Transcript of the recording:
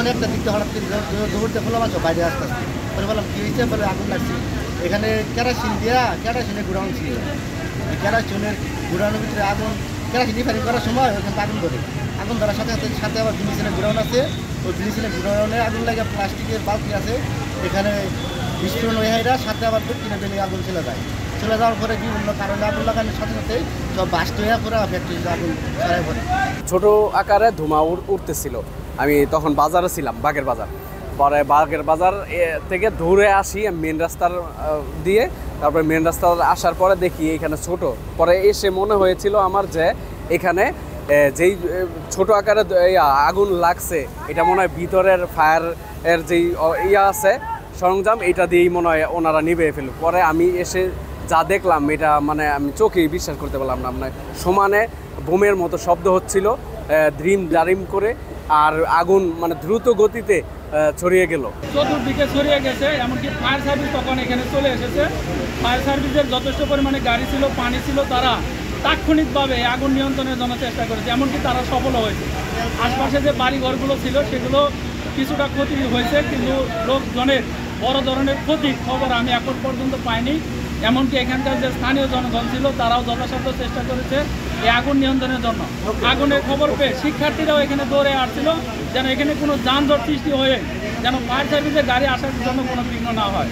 পৌনে একটা দিকটা হঠাৎ করে দৌড়তে খোলা মাছ বাইরে আসতে আসতে পরে বললাম কী হয়েছে বলে আগুন লাগছে। এখানে কেরাসিন দেওয়া কেরাসিনের গুড়াউন ছিল, কেরাসিনের গুড়াউনের ভিতরে আগুন কেরাসিন রিফাইনিং করার সময় ওখানে আগুন ধরে। আগুন ধরার সাথে সাথে সাথে আবার ব্লিচিংয়ের গুড়াউন আছে, ওই ব্লিচিংয়ের গুড়াউনে আগুন লাগে, প্লাস্টিকের বালতি আছে, এখানে বিস্ফোরণ হয়ে হয়, সাথে আবার কিনে দিলে আগুন চলে যায়। চলে যাওয়ার পরে বিভিন্ন কারণে আগুন লাগানোর সাথে সাথে সব বাস্ট হয়ে পরে ফ্যাক্টরিতে আগুন ছড়ায় পড়ে। ছোট আকারে ধোঁয়া উঠতেছিল। আমি তখন বাজারে ছিলাম, বাগের বাজার। পরে বাগের বাজার থেকে দূরে আসি মেন রাস্তার দিয়ে, তারপরে মেন রাস্তা আসার পরে দেখি এখানে ছোট। পরে এসে মনে হয়েছিল আমার যে এখানে যেই ছোট আকারে আগুন লাগছে এটা মনে হয় ভিতরের ফায়ার এর যেই আছে সরঞ্জাম, এটা দিয়েই মনে হয় ওনারা নিভে ফেলল। পরে আমি এসে যা দেখলাম এটা মানে আমি চোখেই বিশ্বাস করতে পারলাম না। মানে সমানে বোমের মতো শব্দ হচ্ছিল, দ্রিম দারিম করে, আর আগুন মানে দ্রুত গতিতে ছড়িয়ে গেল, চতুর্দিকে ছড়িয়ে গেছে। এমনকি ফায়ার সার্ভিস তখন এখানে চলে এসেছে। ফায়ার সার্ভিসের যথেষ্ট পরিমাণে গাড়ি ছিল, পানি ছিল, তারা তাৎক্ষণিকভাবে আগুন নিয়ন্ত্রণের জন্য চেষ্টা করেছে, এমনকি তারা সফল হয়েছে। আশপাশে যে বাড়িঘরগুলো ছিল সেগুলো কিছুটা ক্ষতি হয়েছে, কিন্তু লোকজনের বড় ধরনের ক্ষতির খবর আমি এখন পর্যন্ত পাইনি। এমনকি এখানকার যে স্থানীয় জনগণ ছিল তারাও যথাসাধ্য চেষ্টা করেছে এই আগুন নিয়ন্ত্রণের জন্য। আগুনের খবর পেয়ে শিক্ষার্থীরাও এখানে দৌড়ে আসছিল, যেন এখানে কোনো যানজট সৃষ্টি হয়ে যেন ফায়ার সার্ভিসের গাড়ি আসার জন্য কোনো বিঘ্ন না হয়।